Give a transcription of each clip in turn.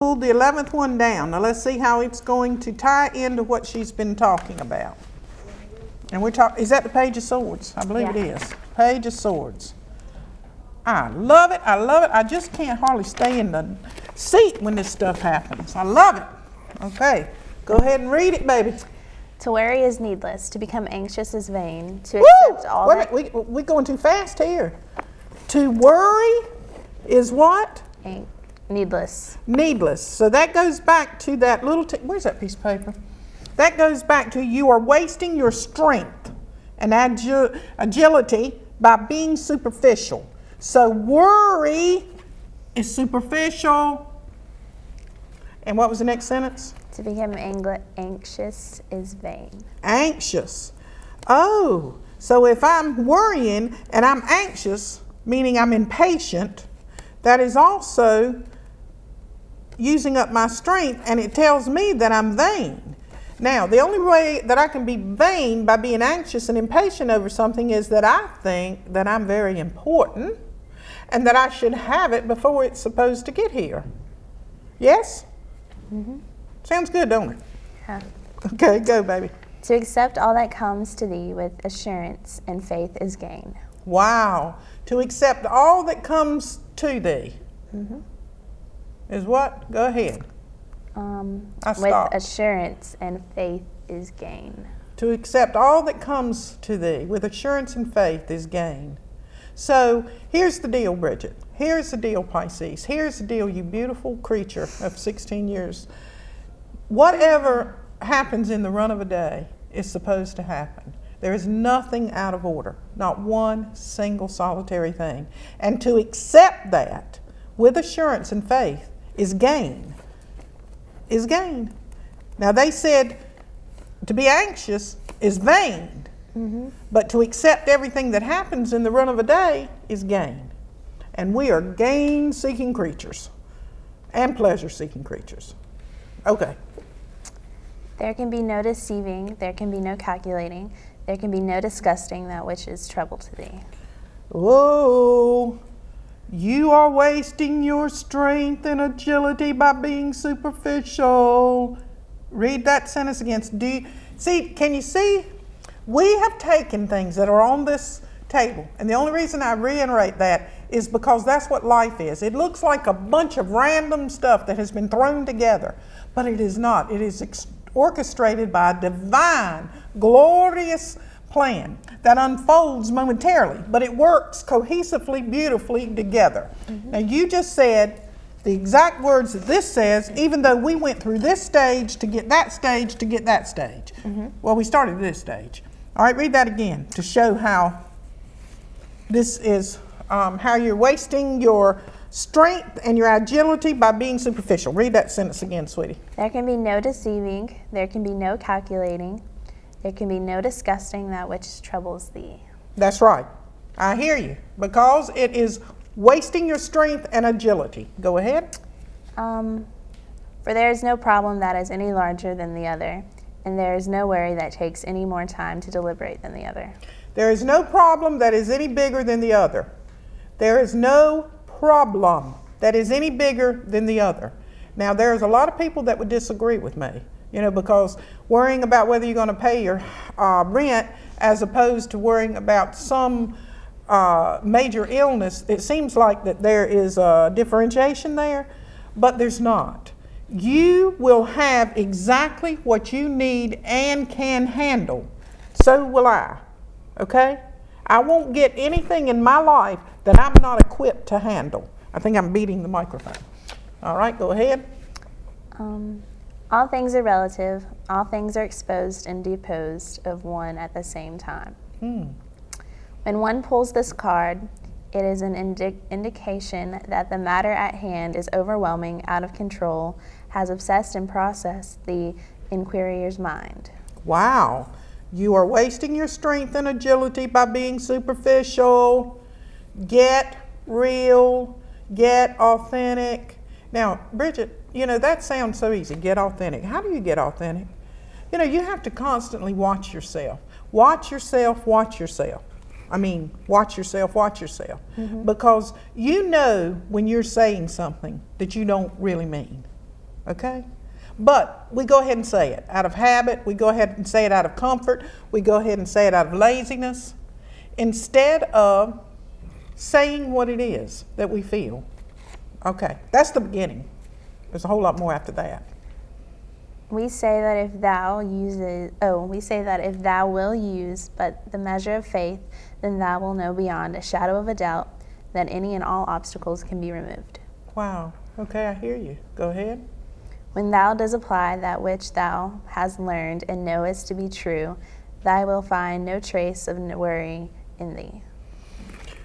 Pulled the 11th one down. Now let's see how it's going to tie into what she's been talking about. And we're talking, is that the Page of Swords? I believe it is. Page of Swords. I love it. I love it. I just can't hardly stay in the seat when this stuff happens. I love it. Okay, go ahead and read it, baby. To worry is needless. To become anxious is vain. To accept all that... We're going too fast here. To worry is what? Needless. Needless. So that goes back to that little... where's that piece of paper? That goes back to you are wasting your strength and agility by being superficial. So worry is superficial. And what was the next sentence? To become anxious is vain. Anxious. Oh, so if I'm worrying and I'm anxious, meaning I'm impatient, that is also using up my strength, and it tells me that I'm vain. Now, the only way that I can be vain by being anxious and impatient over something is that I think that I'm very important and that I should have it before it's supposed to get here. Yes? Mm-hmm. Sounds good, don't it? Yeah. Okay, go, baby. To accept all that comes to thee with assurance and faith is gain. Wow. To accept all that comes to thee. Mm-hmm. Is what? Go ahead. With assurance and faith is gain. To accept all that comes to thee with assurance and faith is gain. So here's the deal, Bridget. Here's the deal, Pisces. Here's the deal, you beautiful creature of 16 years. Whatever happens in the run of a day is supposed to happen. There is nothing out of order, not one single solitary thing. And to accept that with assurance and faith is gain. Is gain. Now they said to be anxious is vain, but to accept everything that happens in the run of a day is gain. And we are gain-seeking creatures and pleasure-seeking creatures. Okay. There can be no deceiving, there can be no calculating, there can be no disgusting that which is trouble to thee. Whoa. You are wasting your strength and agility by being superficial. Read that sentence again. Can you see? We have taken things that are on this table, and the only reason I reiterate that is because that's what life is. It looks like a bunch of random stuff that has been thrown together, but it is not. It is orchestrated by a divine, glorious plan that unfolds momentarily, but it works cohesively, beautifully together. Mm-hmm. Now you just said the exact words that this says, even though we went through this stage to get that stage to get that stage. Mm-hmm. Well, we started this stage. All right, read that again to show how this is, how you're wasting your strength and your agility by being superficial. Read that sentence again, sweetie. There can be no deceiving, there can be no calculating, there can be no disgusting that which troubles thee. That's right. I hear you. Because it is wasting your strength and agility. Go ahead. For there is no problem that is any larger than the other, and there is no worry that takes any more time to deliberate than the other. There is no problem that is any bigger than the other. There is no problem that is any bigger than the other. Now, there's a lot of people that would disagree with me. Because worrying about whether you're going to pay your rent as opposed to worrying about some major illness, it seems like that there is a differentiation there, but there's not. You will have exactly what you need and can handle. So will I, okay? I won't get anything in my life that I'm not equipped to handle. I think I'm beating the microphone. All right, go ahead. All things are relative, all things are exposed and deposed of one at the same time. When one pulls this card, it is an indication that the matter at hand is overwhelming, out of control, has obsessed and processed the inquirer's mind. Wow. You are wasting your strength and agility by being superficial. Get real, get authentic. Now, Bridget, that sounds so easy, get authentic. How do you get authentic? You have to constantly watch yourself. Watch yourself, watch yourself. Watch yourself, watch yourself. Mm-hmm. Because when you're saying something that you don't really mean. okay? But we go ahead and say it out of habit. We go ahead and say it out of comfort. We go ahead and say it out of laziness instead of saying what it is that we feel. Okay, that's the beginning. There's a whole lot more after that. We say that if thou will use but the measure of faith, then thou will know beyond a shadow of a doubt that any and all obstacles can be removed. Wow. Okay, I hear you. Go ahead. When thou does apply that which thou hast learned and knowest to be true, thou will find no trace of worry in thee.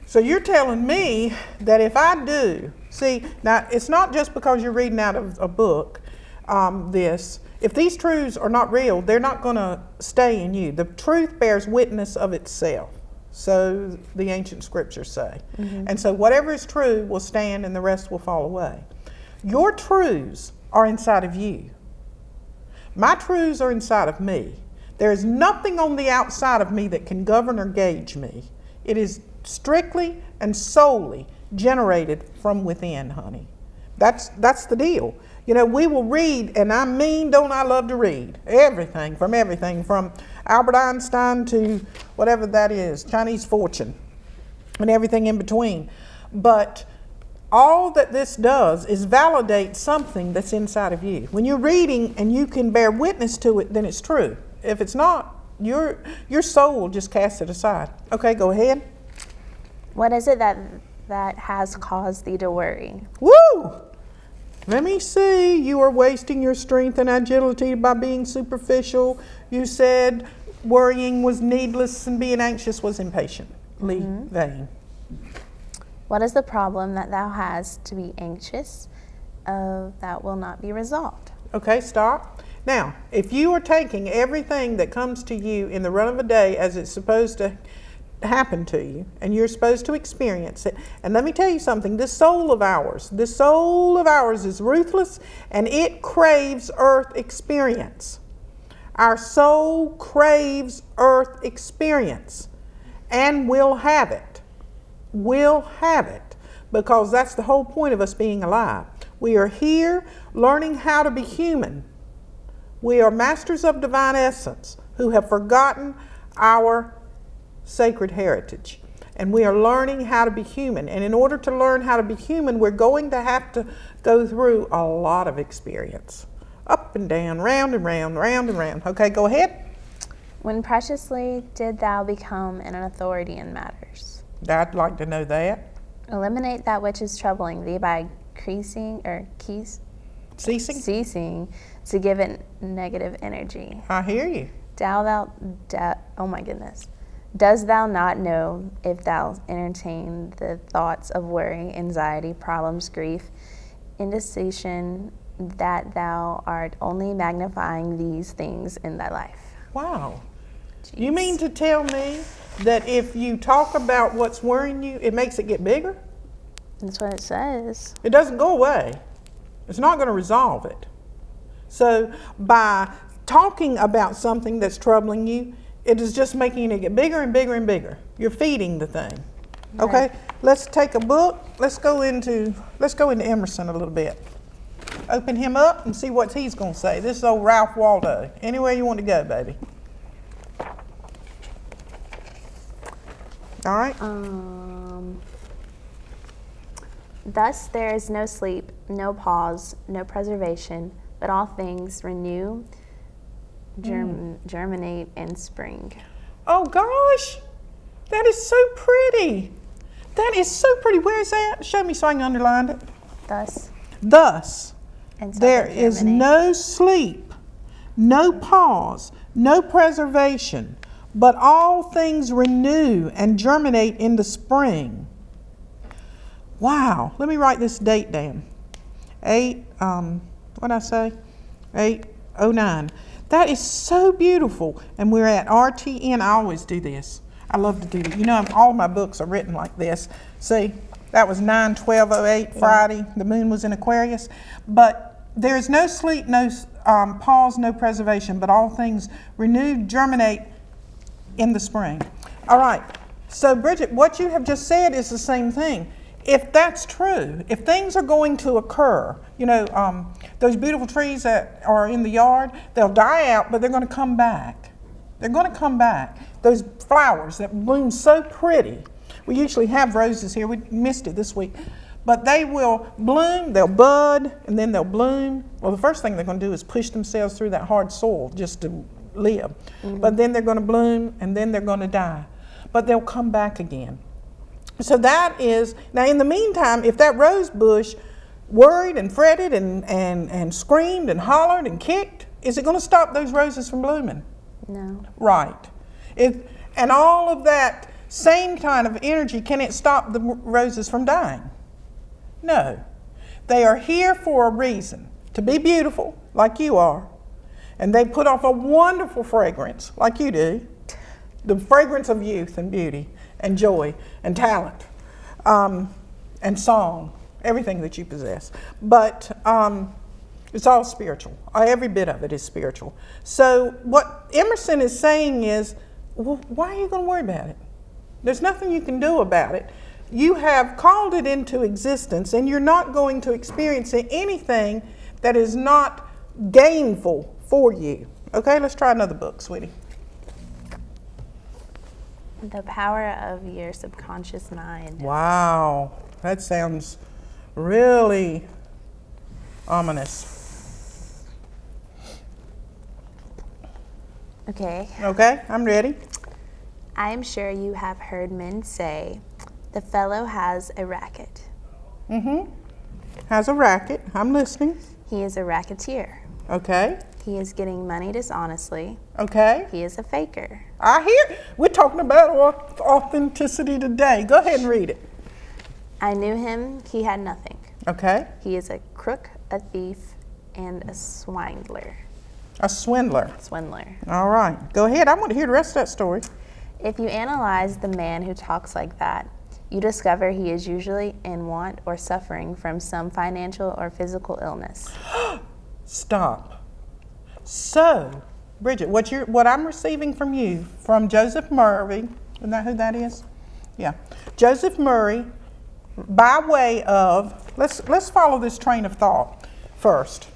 So you're telling me that if I do, see, now it's not just because you're reading out of a book, if these truths are not real, they're not going to stay in you. The truth bears witness of itself, so the ancient scriptures say. Mm-hmm. And so whatever is true will stand and the rest will fall away. Your truths are inside of you. My truths are inside of me. There is nothing on the outside of me that can govern or gauge me. It is strictly and solely generated from within, honey. That's the deal. You know, we will read, and don't I love to read everything from Albert Einstein to whatever that is, Chinese fortune, and everything in between. But all that this does is validate something that's inside of you. When you're reading and you can bear witness to it, then it's true. If it's not, your soul will just cast it aside. Okay, go ahead. What is it that has caused thee to worry? Woo! Let me see. You are wasting your strength and agility by being superficial. You said worrying was needless and being anxious was impatiently vain. What is the problem that thou hast to be anxious of that will not be resolved? Okay, stop. Now, if you are taking everything that comes to you in the run of a day as it's supposed to happen to you, and you're supposed to experience it, and let me tell you something, this soul of ours is ruthless, and it craves earth experience. Our soul craves earth experience, and will have it, because that's the whole point of us being alive. We are here learning how to be human. We are masters of divine essence who have forgotten our sacred heritage. And we are learning how to be human. And in order to learn how to be human, we're going to have to go through a lot of experience. Up and down, round and round, round and round. Okay, go ahead. When preciously did thou become an authority in matters? I'd like to know that. Eliminate that which is troubling thee by ceasing to give it negative energy. I hear you. Oh my goodness. Does thou not know, if thou entertain the thoughts of worry, anxiety, problems, grief, indecision, that thou art only magnifying these things in thy life? Wow. Jeez. You mean to tell me that if you talk about what's worrying you, it makes it get bigger? That's what it says. It doesn't go away. It's not going to resolve it. So by talking about something that's troubling you, it is just making it get bigger and bigger and bigger. You're feeding the thing. Okay, let's take a book. Let's go into Emerson a little bit. Open him up and see what he's going to say. This is old Ralph Waldo. Anywhere you want to go, baby. All right. Thus there is no sleep, no pause, no preservation, but all things renew, germinate, and spring. Oh gosh, that is so pretty. That is so pretty. Where is that? Show me so I can underline it. Thus, and so there is no sleep, no pause, no preservation, but all things renew and germinate in the spring. Wow, let me write this date down. 8/09. That is so beautiful. And we're at RTN. I always do this. I love to do that. You know, all my books are written like this. See, that was 9/12/08, Friday. The moon was in Aquarius. But there is no sleep, no pause, no preservation, but all things renew, germinate in the spring. All right. So, Bridget, what you have just said is the same thing. if that's true, if things are going to occur, you know, those beautiful trees that are in the yard, they'll die out, but they're going to come back. They're going to come back. Those flowers that bloom so pretty. We usually have roses here. We missed it this week. But they will bloom, they'll bud, and then they'll bloom. Well, the first thing they're going to do is push themselves through that hard soil just to live. But then they're going to bloom, and then they're going to die. But they'll come back again. So that is, now in the meantime, if that rose bush worried and fretted and screamed and hollered and kicked, is it going to stop those roses from blooming? No. Right. And all of that same kind of energy, can it stop the roses from dying? No. They are here for a reason, to be beautiful like you are, and they put off a wonderful fragrance like you do, the fragrance of youth and beauty and joy and talent and song, everything that you possess. But it's all spiritual. Every bit of it is spiritual. So what Emerson is saying is, well, why are you going to worry about it? There's nothing you can do about it. You have called it into existence, and you're not going to experience anything that is not gainful for you. Okay, let's try another book, sweetie. The Power of Your Subconscious Mind. Wow, that sounds really ominous. Okay. Okay, I'm ready. I am sure you have heard men say, the fellow has a racket. Has a racket. I'm listening. He is a racketeer. Okay. He is getting money dishonestly. Okay. He is a faker. I hear. We're talking about authenticity today. Go ahead and read it. I knew him. He had nothing. Okay. He is a crook, a thief, and a swindler. A swindler. Swindler. All right. Go ahead. I want to hear the rest of that story. If you analyze the man who talks like that, you discover he is usually in want or suffering from some financial or physical illness. Stop. So, Bridget, what I'm receiving from you, from Joseph Murray, isn't that who that is? Yeah. Joseph Murray, by way of, let's follow this train of thought first.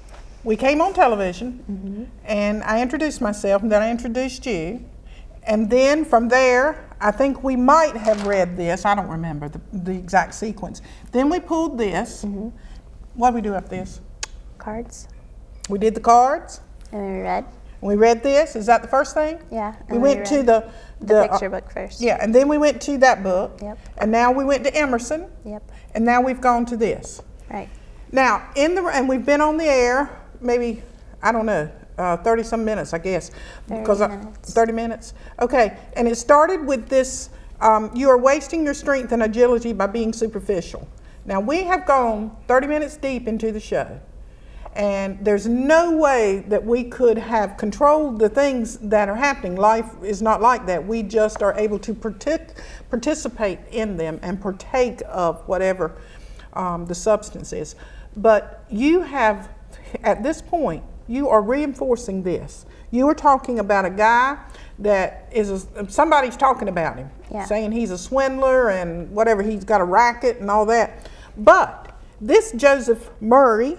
We came on television, and I introduced myself, and then I introduced you. And then from there, I think we might have read this. I don't remember the exact sequence. Then we pulled this. What did we do after this? Cards. We did the cards. And we read. We read this. Is that the first thing? Yeah. We went to the picture book first. Yeah, and then we went to that book. Yep. And now we went to Emerson. Yep. And now we've gone to this. Right. Now, and we've been on the air maybe, I don't know, 30 some minutes, I guess. 30 minutes. Okay, and it started with this, you are wasting your strength and agility by being superficial. Now, we have gone 30 minutes deep into the show, and there's no way that we could have controlled the things that are happening. Life is not like that. We just are able to participate in them and partake of whatever the substance is. But you have, at this point, you are reinforcing this. You are talking about a guy that is, somebody's talking about him, saying he's a swindler and whatever, he's got a racket and all that. But this Joseph Murphy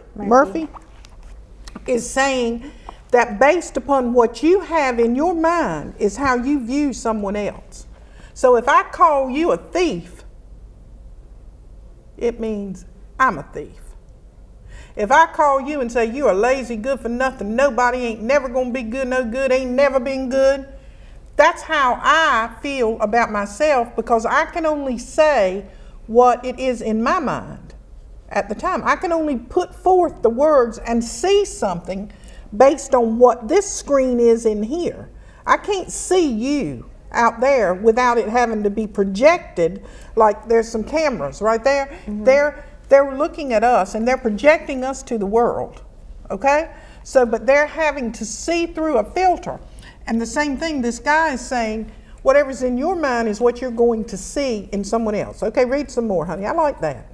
is saying that based upon what you have in your mind is how you view someone else. So if I call you a thief, it means I'm a thief. If I call you and say you're a lazy, good for nothing, nobody, ain't never gonna be good, no good, ain't never been good, that's how I feel about myself, because I can only say what it is in my mind at the time. I can only put forth the words and see something based on what this screen is in here. I can't see you out there without it having to be projected, like there's some cameras right there. They're looking at us and they're projecting us to the world, okay? So, but they're having to see through a filter. And the same thing, this guy is saying, whatever's in your mind is what you're going to see in someone else. Okay, read some more, honey. I like that.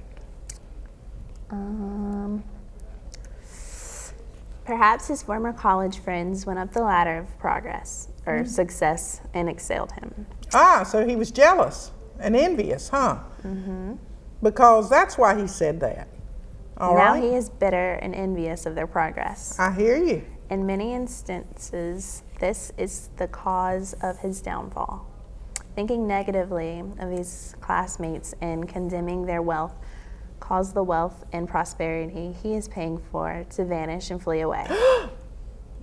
Perhaps his former college friends went up the ladder of progress or success and excelled him. Ah, so he was jealous and envious, huh? because that's why he said that. All now right? he is bitter and envious of their progress. I hear you. In many instances, this is the cause of his downfall. Thinking negatively of his classmates and condemning their wealth caused the wealth and prosperity he is paying for to vanish and flee away.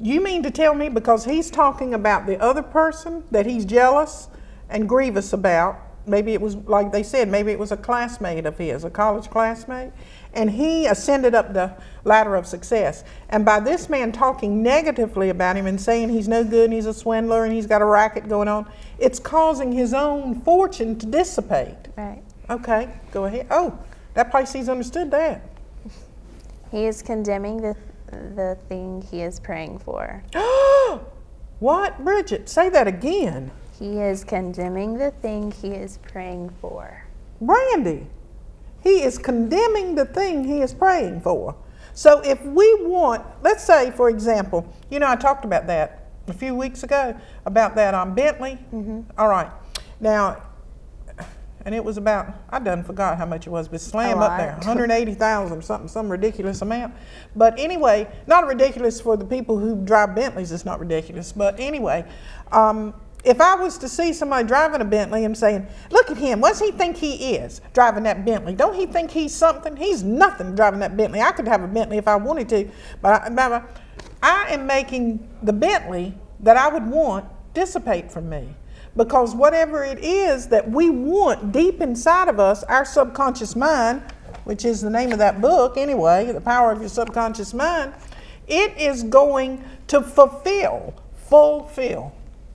You mean to tell me because he's talking about the other person that he's jealous and grievous about, maybe it was, like they said, maybe it was a classmate of his, a college classmate, and he ascended up the ladder of success. And by this man talking negatively about him and saying he's no good and he's a swindler and he's got a racket going on, it's causing his own fortune to dissipate. Right. Okay, go ahead. Oh, that Pisces understood that. He is condemning the thing he is praying for. What, Bridget? Say that again. He is condemning the thing he is praying for. Brandy, he is condemning the thing he is praying for. So if we want, let's say, for example, you know, I talked about that a few weeks ago, about that on Bentley. Mm-hmm. All right. Now, and it was about, I done forgot how much it was, but slam up there, 180,000 or something, some ridiculous amount. But anyway, not ridiculous for the people who drive Bentleys, it's not ridiculous. But anyway, if I was to see somebody driving a Bentley and saying, look at him, what does he think he is driving that Bentley? Don't he think he's something? He's nothing driving that Bentley. I could have a Bentley if I wanted to, but I am making the Bentley that I would want dissipate from me. Because whatever it is that we want deep inside of us, our subconscious mind, which is the name of that book anyway, The Power of Your Subconscious Mind, it is going to fulfill.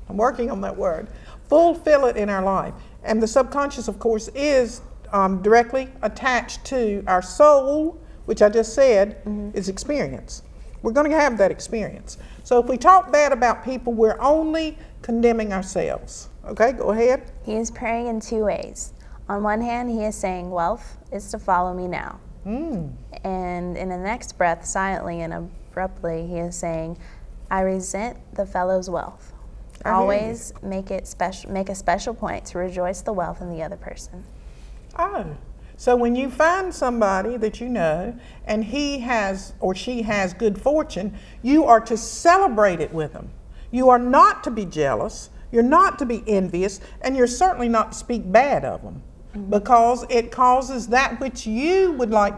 I'm working on that word. Fulfill it in our life. And the subconscious, of course, is directly attached to our soul, which I just said is experience. We're going to have that experience. So if we talk bad about people, we're only condemning ourselves. Okay, go ahead. He is praying in two ways. On one hand, he is saying, wealth is to follow me now. And in the next breath, silently and abruptly, he is saying, I resent the fellow's wealth. Always make a special point to rejoice the wealth in the other person. Oh, so when you find somebody that you know and he has or she has good fortune, you are to celebrate it with them. You are not to be jealous, you're not to be envious, and you're certainly not to speak bad of them because it causes that which you would like